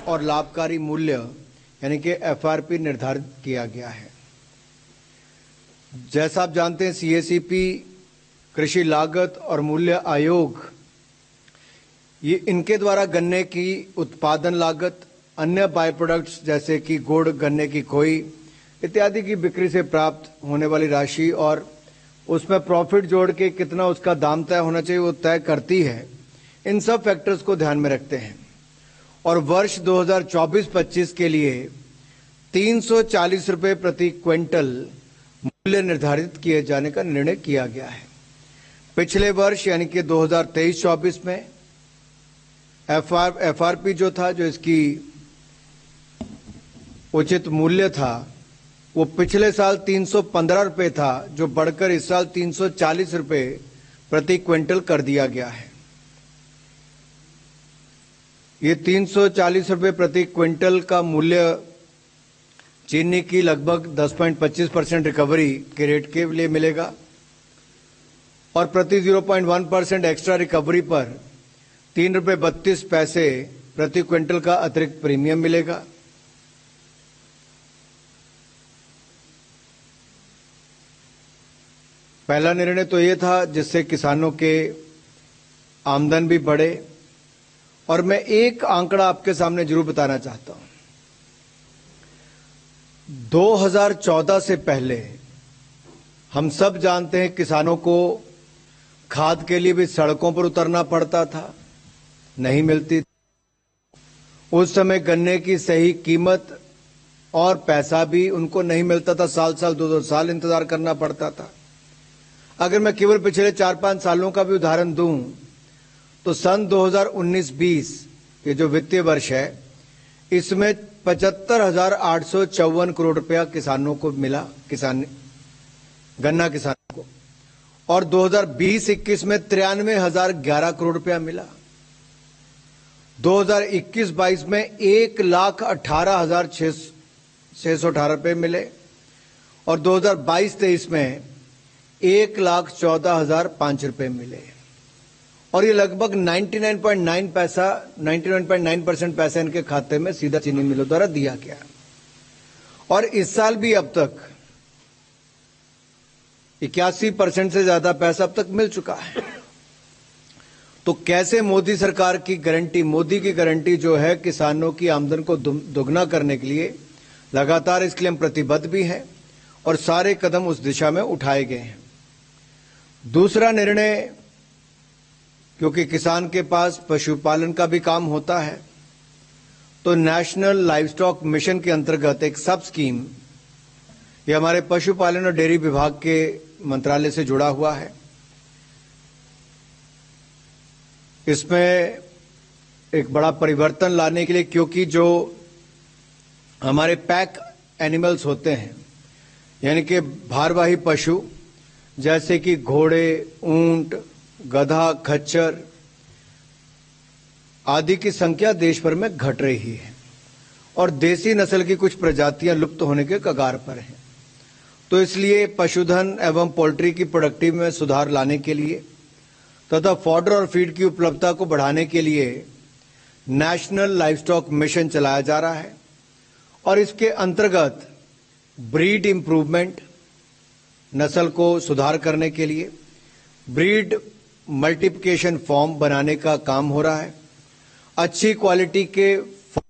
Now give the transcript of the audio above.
और लाभकारी मूल्य यानी कि एफआरपी निर्धारित किया गया है। जैसा आप जानते हैं, सीएसीपी, कृषि लागत और मूल्य आयोग, ये इनके द्वारा गन्ने की उत्पादन लागत, अन्य बाय प्रोडक्ट्स जैसे कि गुड़, गन्ने की खोई इत्यादि की बिक्री से प्राप्त होने वाली राशि और उसमें प्रॉफिट जोड़ के कितना उसका दाम तय होना चाहिए वो तय करती है। इन सब फैक्टर्स को ध्यान में रखते हैं और वर्ष 2024-25 के लिए 340 रुपये प्रति क्विंटल मूल्य निर्धारित किए जाने का निर्णय किया गया है। पिछले वर्ष यानी कि 2023-24 में एफआरपी जो था, जो इसकी उचित मूल्य था, वो पिछले साल 315 रुपये था, जो बढ़कर इस साल 340 रुपये प्रति क्विंटल कर दिया गया है। ये 340 रुपये प्रति क्विंटल का मूल्य चीनी की लगभग 10.25% रिकवरी के रेट के लिए मिलेगा और प्रति 0.1% एक्स्ट्रा रिकवरी पर 3 रुपये 32 पैसे प्रति क्विंटल का अतिरिक्त प्रीमियम मिलेगा। पहला निर्णय तो ये था जिससे किसानों के आमदन भी बढ़े और मैं एक आंकड़ा आपके सामने जरूर बताना चाहता हूं। 2014 से पहले हम सब जानते हैं किसानों को खाद के लिए भी सड़कों पर उतरना पड़ता था, नहीं मिलती थी। उस समय गन्ने की सही कीमत और पैसा भी उनको नहीं मिलता था, साल साल 2-2 साल इंतजार करना पड़ता था। अगर मैं केवल पिछले 4-5 सालों का भी उदाहरण दूं तो सन 2019-20 ये जो वित्तीय वर्ष है, इसमें 75,854 करोड़ रुपया किसानों को मिला, गन्ना किसानों को, और 2020-21 में 93,011 करोड़ रुपया मिला। 2021-22 में 1,18,618 रुपये मिले और 2022-23 में 1,14,005 रुपये मिले और ये लगभग 99.9% पैसा इनके खाते में सीधा चीनी मिलों द्वारा दिया गया और इस साल भी अब तक 81% से ज्यादा पैसा अब तक मिल चुका है। तो कैसे मोदी सरकार की गारंटी, मोदी की गारंटी जो है किसानों की आमदन को दोगुना करने के लिए लगातार, इसके लिए हम प्रतिबद्ध भी हैं और सारे कदम उस दिशा में उठाए गए हैं। दूसरा निर्णय, क्योंकि किसान के पास पशुपालन का भी काम होता है, तो नेशनल लाइवस्टॉक मिशन के अंतर्गत एक सब स्कीम, ये हमारे पशुपालन और डेयरी विभाग के मंत्रालय से जुड़ा हुआ है। इसमें एक बड़ा परिवर्तन लाने के लिए, क्योंकि जो हमारे पैक एनिमल्स होते हैं यानी कि भारवाही पशु जैसे कि घोड़े, ऊंट, गधा, खच्चर आदि की संख्या देश भर में घट रही है और देसी नस्ल की कुछ प्रजातियां लुप्त होने के कगार पर हैं। तो इसलिए पशुधन एवं पोल्ट्री की प्रोडक्टिविटी में सुधार लाने के लिए तथा फॉडर और फीड की उपलब्धता को बढ़ाने के लिए नेशनल लाइवस्टॉक मिशन चलाया जा रहा है और इसके अंतर्गत ब्रीड इंप्रूवमेंट, नस्ल को सुधार करने के लिए ब्रीड मल्टीप्लिकेशन फॉर्म बनाने का काम हो रहा है। अच्छी क्वालिटी के